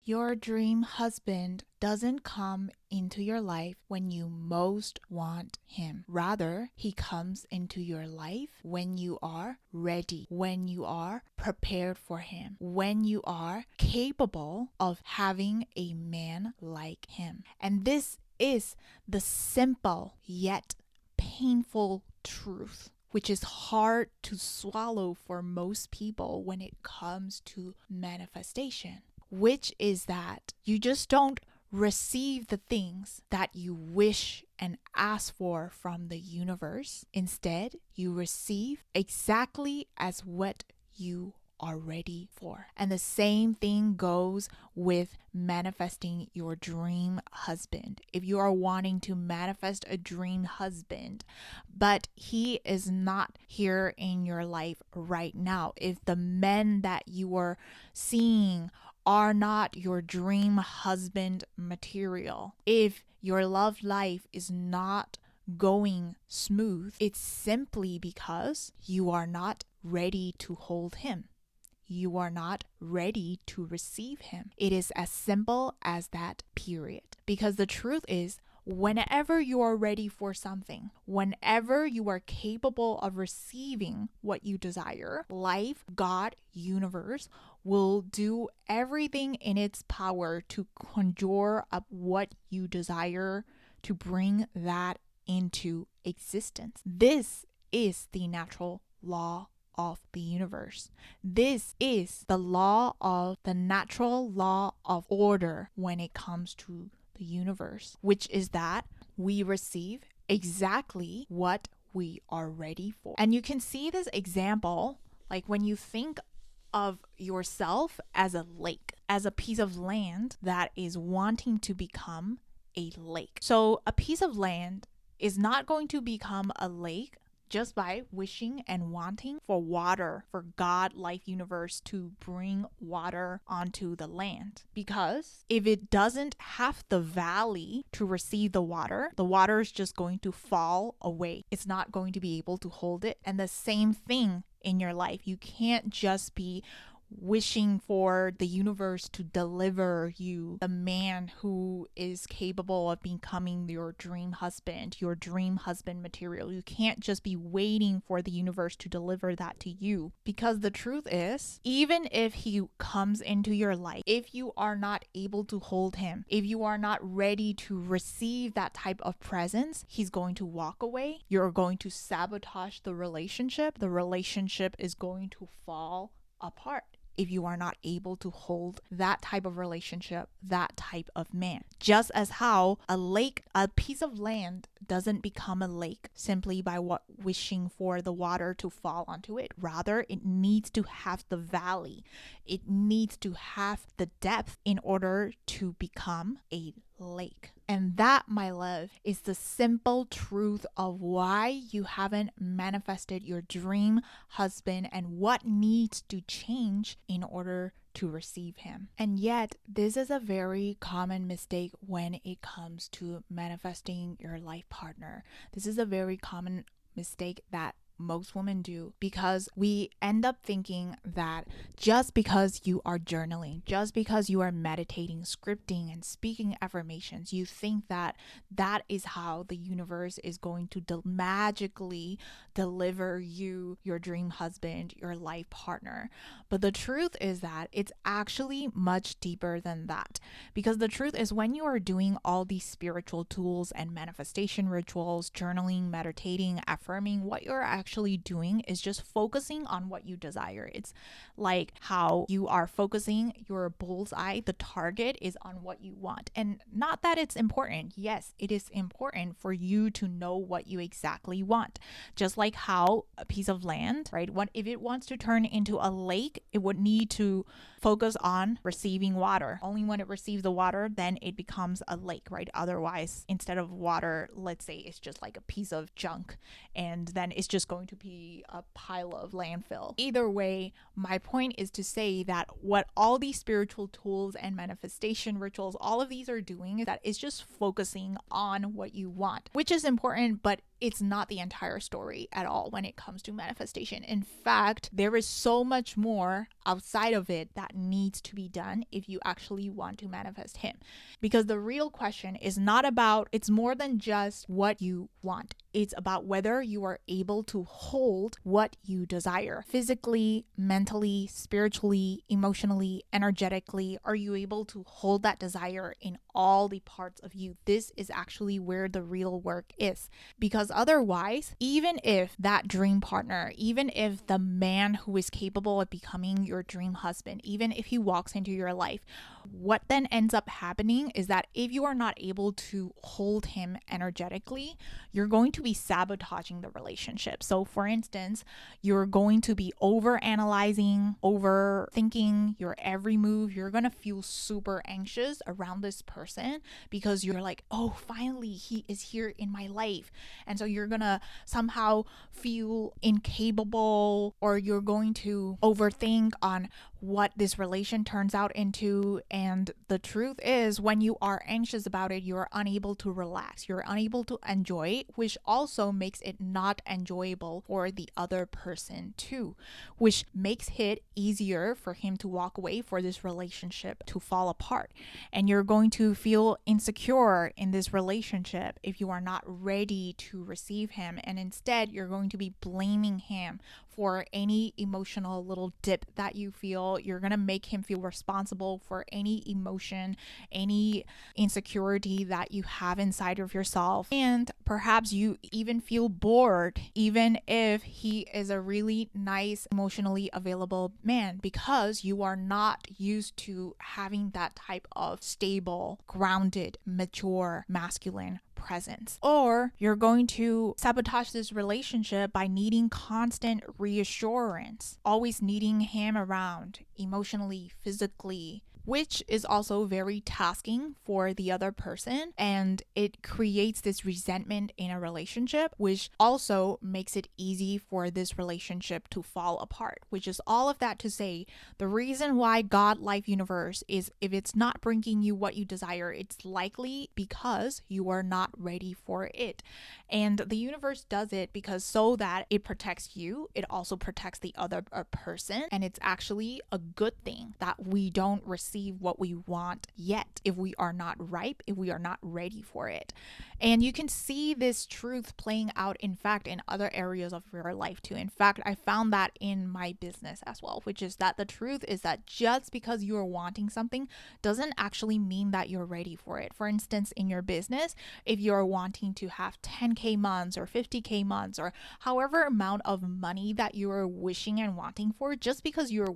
Your dream husband doesn't come into your life when you most want him. Rather, he comes into your life when you are ready, when you are prepared for him, when you are capable of having a man like him. And this is the simple yet painful truth, which is hard to swallow for most people when it comes to manifestation, which is that you just don't receive the things that you wish and ask for from the universe. Instead, you receive exactly as what you are ready for. And the same thing goes with manifesting your dream husband. If you are wanting to manifest a dream husband, but he is not here in your life right now, if the men that you are seeing are not your dream husband material, if your love life is not going smooth, it's simply because you are not ready to hold him. You are not ready to receive him. It is as simple as that, period. Because the truth is, whenever you are ready for something, whenever you are capable of receiving what you desire, life, God, universe will do everything in its power to conjure up what you desire, to bring that into existence. This is the natural law of the universe. This is the law of the natural law of order when it comes to the universe, which is that we receive exactly what we are ready for. And you can see this example like when you think of yourself as a lake, as a piece of land that is wanting to become a lake. So a piece of land is not going to become a lake just by wishing and wanting for water, for God, life, universe to bring water onto the land. Because if it doesn't have the valley to receive the water is just going to fall away. It's not going to be able to hold it. And the same thing in your life. You can't just be wishing for the universe to deliver you the man who is capable of becoming your dream husband material. You can't just be waiting for the universe to deliver that to you, because the truth is, even if he comes into your life, if you are not able to hold him, if you are not ready to receive that type of presence, he's going to walk away. You're going to sabotage the relationship. The relationship is going to fall apart if you are not able to hold that type of relationship, that type of man. Just as how a piece of land doesn't become a lake simply by wishing for the water to fall onto it. Rather, it needs to have the valley. It needs to have the depth in order to become a lake. And that, my love, is the simple truth of why you haven't manifested your dream husband and what needs to change in order to receive him. And yet, this is a very common mistake when it comes to manifesting your life partner. This is a very common mistake that most women do, because we end up thinking that just because you are journaling, just because you are meditating, scripting, and speaking affirmations, you think that that is how the universe is going to magically deliver you your dream husband, your life partner. But the truth is that it's actually much deeper than that, because the truth is, when you are doing all these spiritual tools and manifestation rituals, journaling, meditating, affirming, what you're actually doing is just focusing on what you desire. It's like how you are focusing your bullseye, the target is on what you want. And not that it's important. Yes, it is important for you to know what you exactly want. Just like how a piece of land, right? If it wants to turn into a lake, it would need to focus on receiving water. Only when it receives the water, then it becomes a lake, right? Otherwise, instead of water, let's say it's just like a piece of junk, and then it's just going to be a pile of landfill. Either way, my point is to say that what all these spiritual tools and manifestation rituals, all of these are doing is that it's just focusing on what you want, which is important, but it's not the entire story at all when it comes to manifestation. In fact, there is so much more outside of it that needs to be done if you actually want to manifest him. Because the real question is not about, it's more than just what you want. It's about whether you are able to hold what you desire physically, mentally, spiritually, emotionally, energetically. Are you able to hold that desire in all the parts of you? This is actually where the real work is. Because otherwise, even if that dream partner, even if the man who is capable of becoming your dream husband, even if he walks into your life, what then ends up happening is that if you are not able to hold him energetically, you're going to be sabotaging the relationship. So for instance, you're going to be over analyzing, overthinking your every move. You're going to feel super anxious around this person because you're like, oh, finally he is here in my life. And so you're going to somehow feel incapable, or you're going to overthink on what this relation turns out into. And the truth is, when you are anxious about it, you're unable to relax, you're unable to enjoy it, which also makes it not enjoyable for the other person too, which makes it easier for him to walk away, for this relationship to fall apart. And you're going to feel insecure in this relationship if you are not ready to receive him, and instead you're going to be blaming him for any emotional little dip that you feel. You're going to make him feel responsible for any emotion, any insecurity that you have inside of yourself. And perhaps you even feel bored, even if he is a really nice, emotionally available man, because you are not used to having that type of stable, grounded, mature, masculine presence. Or you're going to sabotage this relationship by needing constant reassurance, always needing him around emotionally, physically, which is also very tasking for the other person. And it creates this resentment in a relationship, which also makes it easy for this relationship to fall apart, which is all of that to say, the reason why God, life, universe is, if it's not bringing you what you desire, it's likely because you are not ready for it. And the universe does it because so that it protects you, it also protects the other person. And it's actually a good thing that we don't receive what we want yet if we are not ripe, if we are not ready for it. And you can see this truth playing out, in fact, in other areas of your life too. In fact, I found that in my business as well, which is that the truth is that just because you are wanting something doesn't actually mean that you're ready for it. For instance, in your business, if you're wanting to have 10K months or 50K months or however amount of money that you're wishing and wanting for, just because you're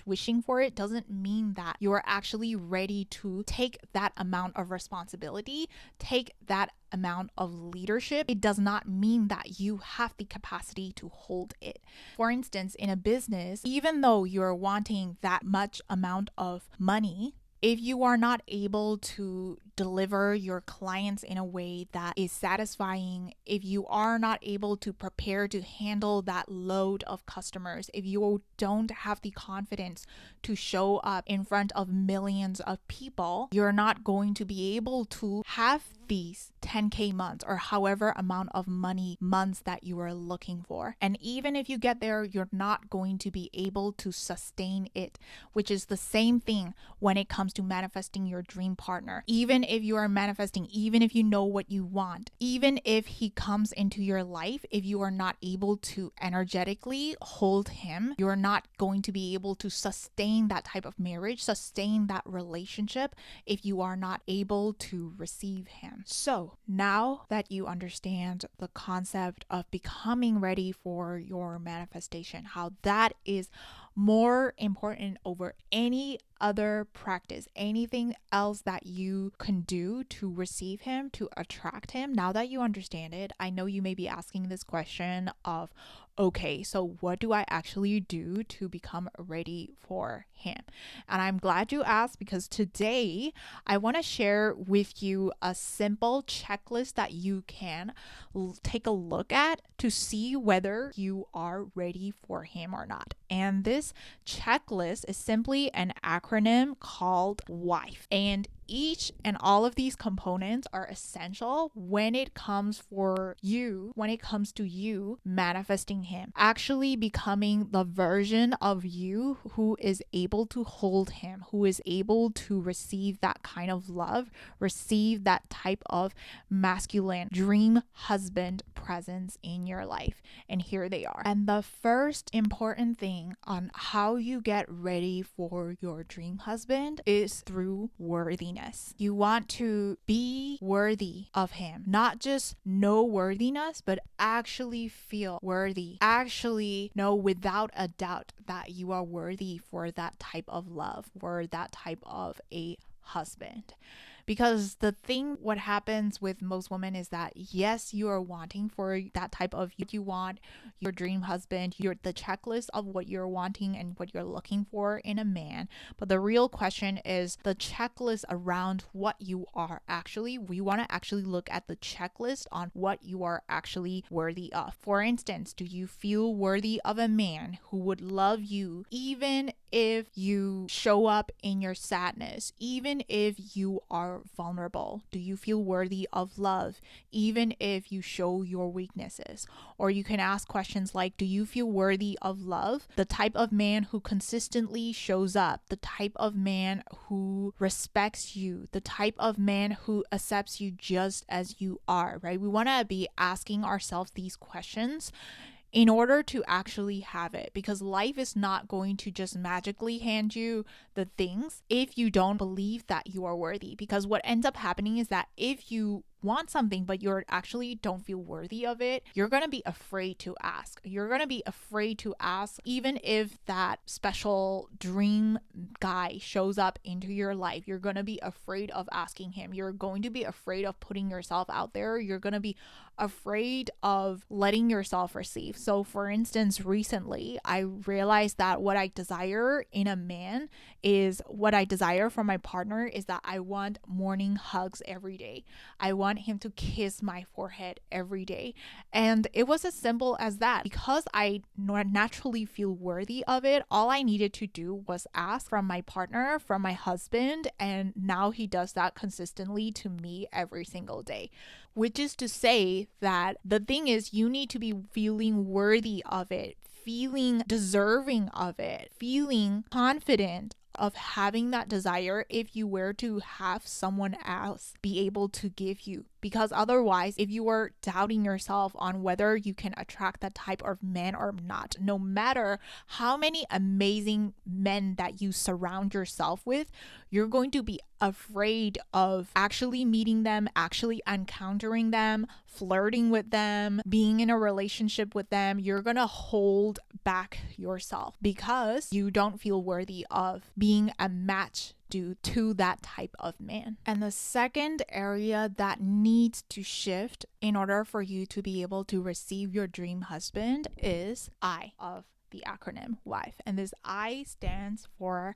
wishing for it doesn't mean that you're actually ready to take that amount of responsibility, take that amount of leadership. It does not mean that you have the capacity to hold it. For instance, in a business, even though you're wanting that much amount of money, if you are not able to deliver your clients in a way that is satisfying, if you are not able to prepare to handle that load of customers, if you don't have the confidence to show up in front of millions of people, you're not going to be able to have these 10K months or however amount of money months that you are looking for. And even if you get there, you're not going to be able to sustain it, which is the same thing when it comes to manifesting your dream partner. Even if you are manifesting, even if you know what you want, even if he comes into your life, if you are not able to energetically hold him, you're not going to be able to sustain that type of marriage, sustain that relationship if you are not able to receive him. So now that you understand the concept of becoming ready for your manifestation, how that is more important over any other practice, anything else that you can do to receive him, to attract him. Now that you understand it, I know you may be asking this question of, okay, so what do I actually do to become ready for him? And I'm glad you asked, because today I want to share with you a simple checklist that you can take a look at to see whether you are ready for him or not. And this checklist is simply an acronym called WIFE. And each and all of these components are essential when it comes to you manifesting him, actually becoming the version of you who is able to hold him, who is able to receive that kind of love, receive that type of masculine dream husband presence in your life. And here they are. And the first important thing on how you get ready for your dream husband is through worthiness. You want to be worthy of him, not just know worthiness, but actually feel worthy, actually know without a doubt that you are worthy for that type of love, for that type of a husband. Because what happens with most women is that, yes, you are wanting for that type of, you want your dream husband, the checklist of what you're wanting and what you're looking for in a man. But the real question is the checklist around what you are actually. We want to actually look at the checklist on what you are actually worthy of. For instance, do you feel worthy of a man who would love you even if you show up in your sadness, even if you are vulnerable? Do you feel worthy of love even if you show your weaknesses? Or you can ask questions like, do you feel worthy of love? The type of man who consistently shows up, the type of man who respects you, the type of man who accepts you just as you are, right? We want to be asking ourselves these questions in order to actually have it, because life is not going to just magically hand you the things if you don't believe that you are worthy. Because what ends up happening is that if you want something but you actually don't feel worthy of it, you're going to be afraid to ask. You're going to be afraid to ask even if that special dream guy shows up into your life. You're going to be afraid of asking him. You're going to be afraid of putting yourself out there. You're going to be afraid of letting yourself receive. So for instance, recently I realized that what I desire in a man is, what I desire from my partner is that I want morning hugs every day. I want him to kiss my forehead every day. And it was as simple as that. Because I naturally feel worthy of it, all I needed to do was ask from my partner, from my husband, and now he does that consistently to me every single day. Which is to say that the thing is, you need to be feeling worthy of it, feeling deserving of it, feeling confident of having that desire if you were to have someone else be able to give you. Because otherwise, if you are doubting yourself on whether you can attract that type of man or not, no matter how many amazing men that you surround yourself with, you're going to be afraid of actually meeting them, actually encountering them, flirting with them, being in a relationship with them. You're going to hold back yourself because you don't feel worthy of being a match due to that type of man. And the second area that needs to shift in order for you to be able to receive your dream husband is I of the acronym WIFE. And this I stands for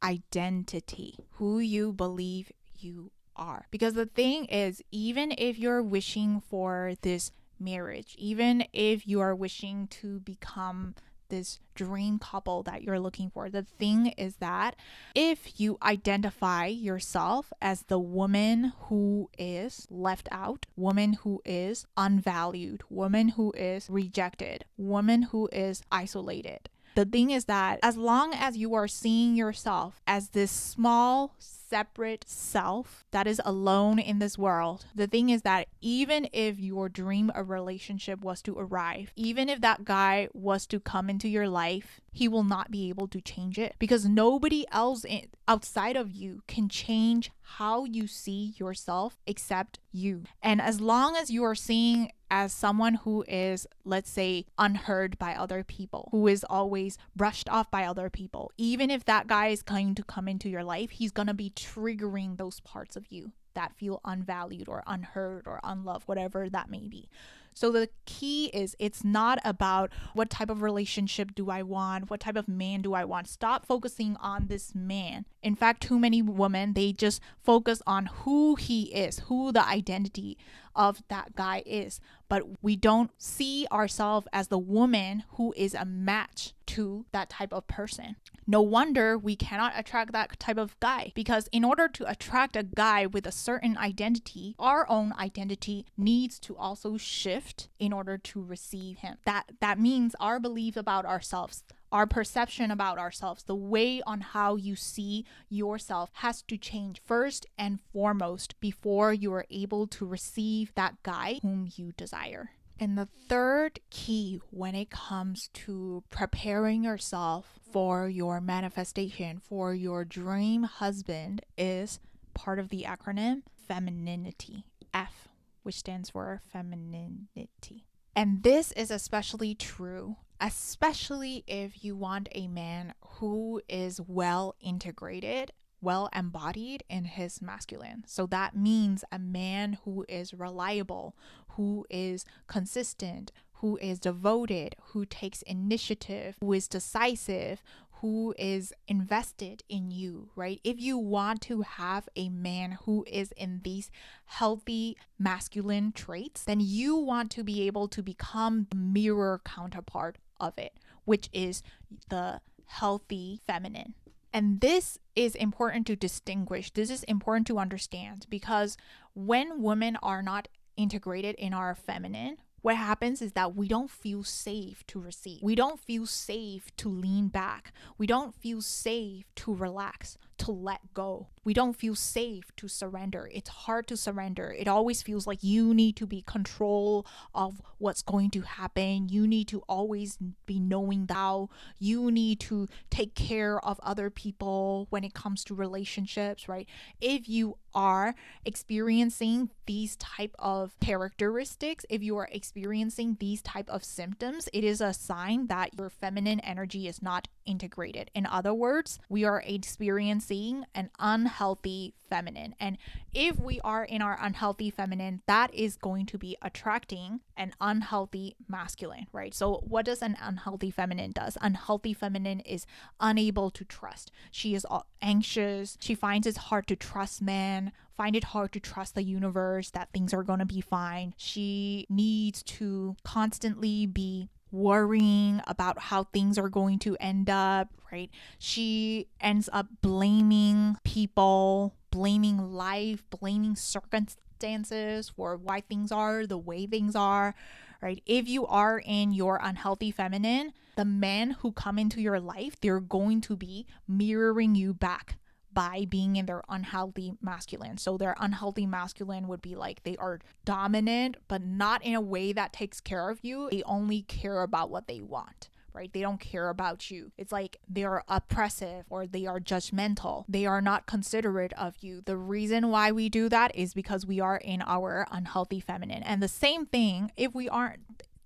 identity, who you believe you are. Because the thing is, even if you're wishing for this marriage, even if you are wishing to become this dream couple that you're looking for, the thing is that if you identify yourself as the woman who is left out, woman who is unvalued, woman who is rejected, woman who is isolated, the thing is that as long as you are seeing yourself as this small, separate self that is alone in this world, the thing is that even if your dream of relationship was to arrive, even if that guy was to come into your life, he will not be able to change it, because nobody else outside of you can change how you see yourself except you. And as long as you are seeing as someone who is, let's say, unheard by other people, who is always brushed off by other people, even if that guy is going to come into your life, he's going to be triggering those parts of you that feel unvalued or unheard or unloved, whatever that may be. So the key is, it's not about what type of relationship do I want, what type of man do I want. Stop focusing on this man. In fact, too many women, they just focus on who he is, who the identity of that guy is. But we don't see ourselves as the woman who is a match to that type of person. No wonder we cannot attract that type of guy, because in order to attract a guy with a certain identity, our own identity needs to also shift in order to receive him. That means our belief about ourselves, our perception about ourselves, the way on how you see yourself has to change first and foremost before you are able to receive that guy whom you desire. And the third key when it comes to preparing yourself for your manifestation, for your dream husband, is part of the acronym femininity, F, which stands for femininity. And this is especially true, especially if you want a man who is well integrated, well embodied in his masculine. So that means a man who is reliable, who is consistent, who is devoted, who takes initiative, who is decisive, who is invested in you, right? If you want to have a man who is in these healthy masculine traits, then you want to be able to become the mirror counterpart of it, which is the healthy feminine. And this is important to distinguish. This is important to understand, because when women are not integrated in our feminine, what happens is that we don't feel safe to receive. We don't feel safe to lean back. We don't feel safe to relax, to let go. We don't feel safe to surrender. It's hard to surrender. It always feels like you need to be control of what's going to happen. You need to always be knowing how. You need to take care of other people when it comes to relationships, right? If you are experiencing these type of characteristics, if you are experiencing these type of symptoms, it is a sign that your feminine energy is not integrated. In other words, we are experiencing an unhealthy feminine. And if we are in our unhealthy feminine, that is going to be attracting an unhealthy masculine, right? So what does an unhealthy feminine does? Unhealthy feminine is unable to trust. She is anxious. She finds it hard to trust men, find it hard to trust the universe that things are going to be fine. She needs to constantly be worrying about how things are going to end up, right? She ends up blaming people, blaming life, blaming circumstances for why things are the way things are, right? If you are in your unhealthy feminine, the men who come into your life, they're going to be mirroring you back by being in their unhealthy masculine. So their unhealthy masculine would be like they are dominant, but not in a way that takes care of you. They only care about what they want, right? They don't care about you. It's like they are oppressive or they are judgmental. They are not considerate of you. The reason why we do that is because we are in our unhealthy feminine. And the same thing, if we aren't,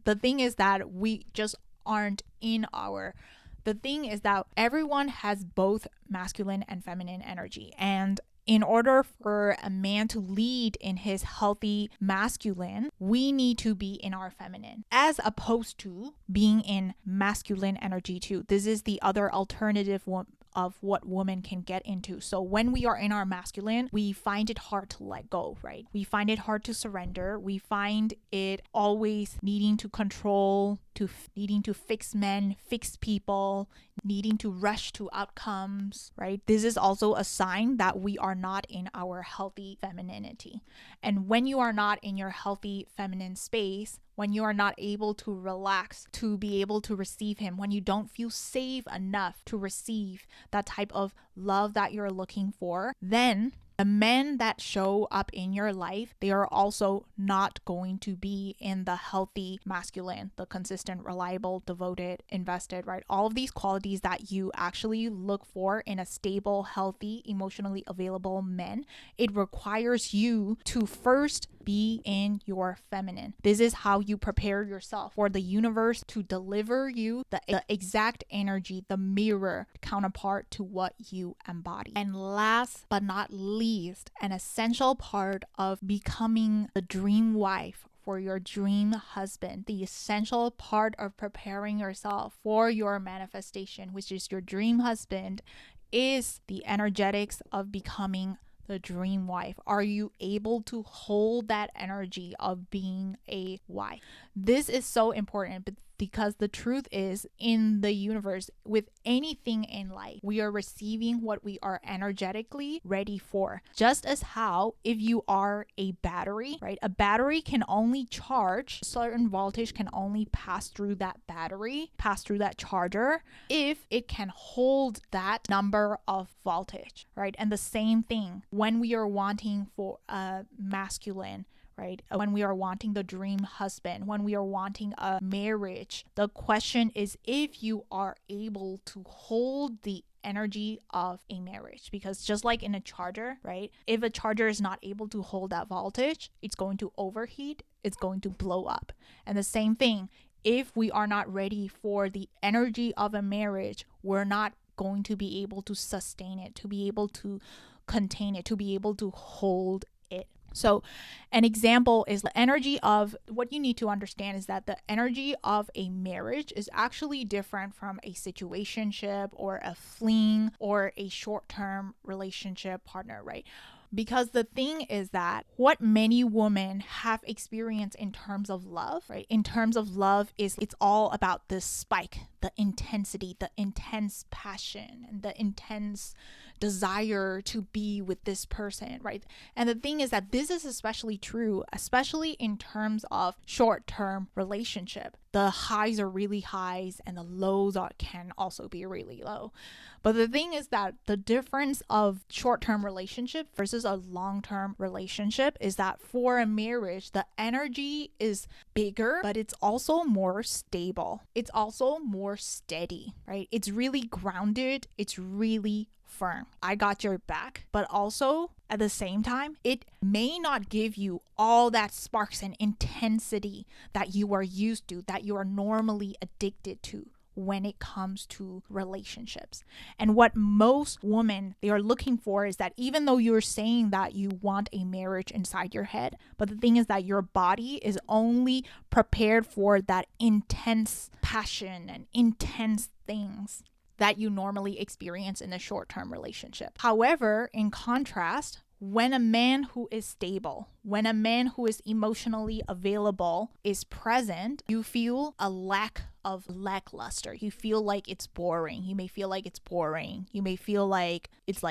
the thing is that we just aren't in our The thing is that everyone has both masculine and feminine energy. And in order for a man to lead in his healthy masculine, we need to be in our feminine, as opposed to being in masculine energy too. This is the other alternative of what women can get into. So when we are in our masculine, we find it hard to let go, right? We find it hard to surrender. We find it always needing to control, needing to fix men, fix people, needing to rush to outcomes, right? This is also a sign that we are not in our healthy femininity. And when you are not in your healthy feminine space, when you are not able to relax, to be able to receive him, when you don't feel safe enough to receive that type of love that you're looking for, then the men that show up in your life, they are also not going to be in the healthy masculine, the consistent, reliable, devoted, invested, right? All of these qualities that you actually look for in a stable, healthy, emotionally available man, it requires you to first be in your feminine. This is how you prepare yourself for the universe to deliver you the exact energy, the mirror counterpart to what you embody. And last but not least, an essential part of becoming the dream wife for your dream husband, the essential part of preparing yourself for your manifestation, which is your dream husband, is the energetics of becoming the dream wife. Are you able to hold that energy of being a wife? This is so important because the truth is, in the universe, with anything in life, we are receiving what we are energetically ready for. Just as how if you are a battery, right? A battery can only charge, certain voltage can only pass through that battery, pass through that charger, if it can hold that number of voltage, right? And the same thing when we are wanting for a masculine, right? When we are wanting the dream husband, when we are wanting a marriage, the question is if you are able to hold the energy of a marriage. Because just like in a charger, right? If a charger is not able to hold that voltage, it's going to overheat, it's going to blow up. And the same thing, if we are not ready for the energy of a marriage, we're not going to be able to sustain it, to be able to contain it, to be able to hold it. So an example is the energy of, what you need to understand is that the energy of a marriage is actually different from a situationship or a fling or a short-term relationship partner, right? Because the thing is that what many women have experienced in terms of love, right? In terms of love it's all about the spike, the intensity, the intense passion, and the intense desire to be with this person, right? And the thing is that this is especially true, especially in terms of short-term relationship. The highs are really highs and the lows can also be really low. But the thing is that the difference of short-term relationship versus a long-term relationship is that for a marriage, the energy is bigger, but it's also more stable. It's also more steady, right? It's really grounded. It's really firm. I got your back. But also at the same time, it may not give you all that sparks and intensity that you are used to, that you are normally addicted to when it comes to relationships. And what most women, they are looking for is that even though you're saying that you want a marriage inside your head, but the thing is that your body is only prepared for that intense passion and intense things that you normally experience in a short-term relationship. However, in contrast, when a man who is stable, when a man who is emotionally available is present, you feel a lack of lackluster. You feel like it's boring. You may feel like it's boring. You may feel like it's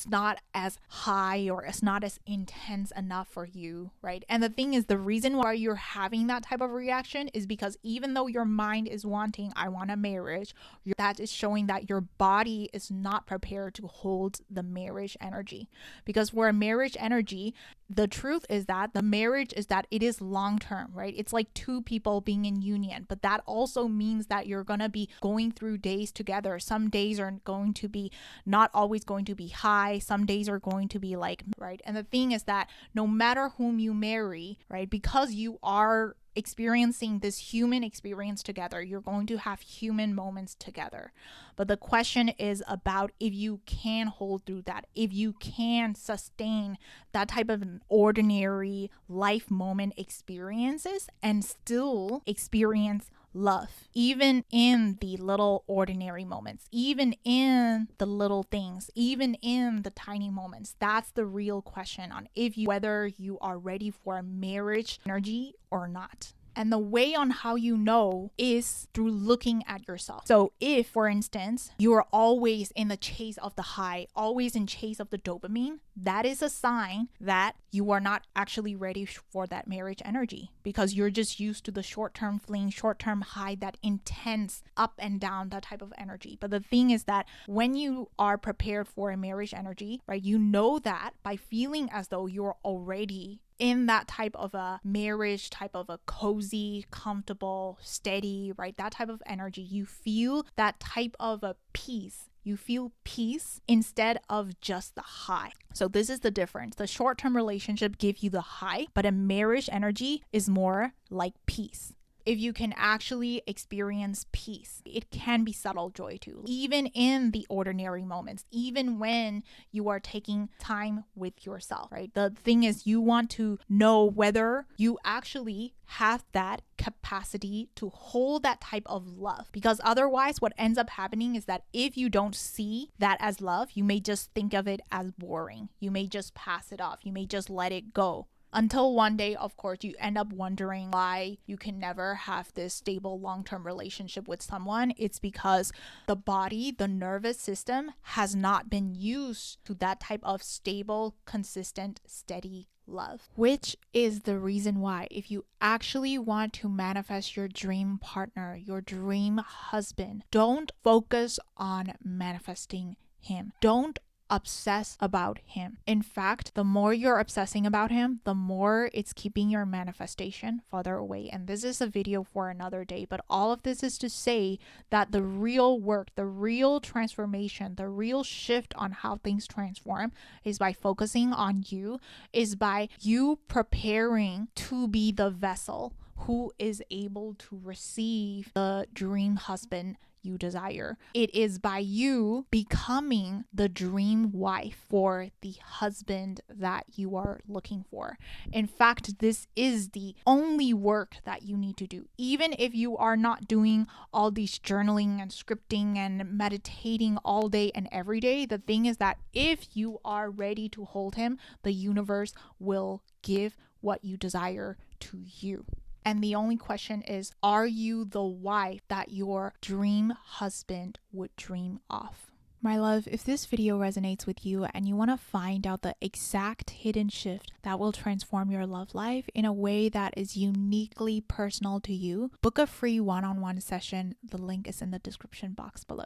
not as high or it's not as intense enough for you, right? And the thing is, the reason why you're having that type of reaction is because even though your mind is wanting, I want a marriage, that is showing that your body is not prepared to hold the marriage energy. Because for a marriage energy, the truth is that the marriage is that it is long term, right? It's like two people being in union, but that also means that you're going to be going through days together. Some days are going to be not always going to be high. Some days are going to be like, right? And the thing is that no matter whom you marry, right, because you are experiencing this human experience together, you're going to have human moments together. But the question is about if you can hold through that, if you can sustain that type of ordinary life moment experiences and still experience love, even in the little ordinary moments, even in the little things, even in the tiny moments. That's the real question on whether you are ready for a marriage energy or not. And the way on how you know is through looking at yourself. So if, for instance, you are always in the chase of the high, always in chase of the dopamine, that is a sign that you are not actually ready for that marriage energy, because you're just used to the short-term fling, short-term high, that intense up and down, that type of energy. But the thing is that when you are prepared for a marriage energy, right, you know that by feeling as though you're already in that type of a marriage, type of a cozy, comfortable, steady, right? That type of energy. You feel that type of a peace. You feel peace instead of just the high. So this is the difference. The short-term relationship gives you the high, but a marriage energy is more like peace. if you can actually experience peace. It can be subtle joy too, even in the ordinary moments, even when you are taking time with yourself, right? The thing is, you want to know whether you actually have that capacity to hold that type of love, because otherwise what ends up happening is that if you don't see that as love, you may just think of it as boring. You may just pass it off. You may just let it go. Until one day, of course, you end up wondering why you can never have this stable long-term relationship with someone. It's because the body, the nervous system has not been used to that type of stable, consistent, steady love. Which is the reason why, if you actually want to manifest your dream partner, your dream husband, don't focus on manifesting him. Don't obsess about him. In fact, the more you're obsessing about him, the more it's keeping your manifestation farther away. And this is a video for another day, but all of this is to say that the real work, the real transformation, the real shift on how things transform is by focusing on you, is by you preparing to be the vessel who is able to receive the dream husband you desire. It is by you becoming the dream wife for the husband that you are looking for. In fact, this is the only work that you need to do. Even if you are not doing all these journaling and scripting and meditating all day and every day, the thing is that if you are ready to hold him, the universe will give what you desire to you. And the only question is, are you the wife that your dream husband would dream of? My love, if this video resonates with you and you want to find out the exact hidden shift that will transform your love life in a way that is uniquely personal to you, book a free one-on-one session. The link is in the description box below.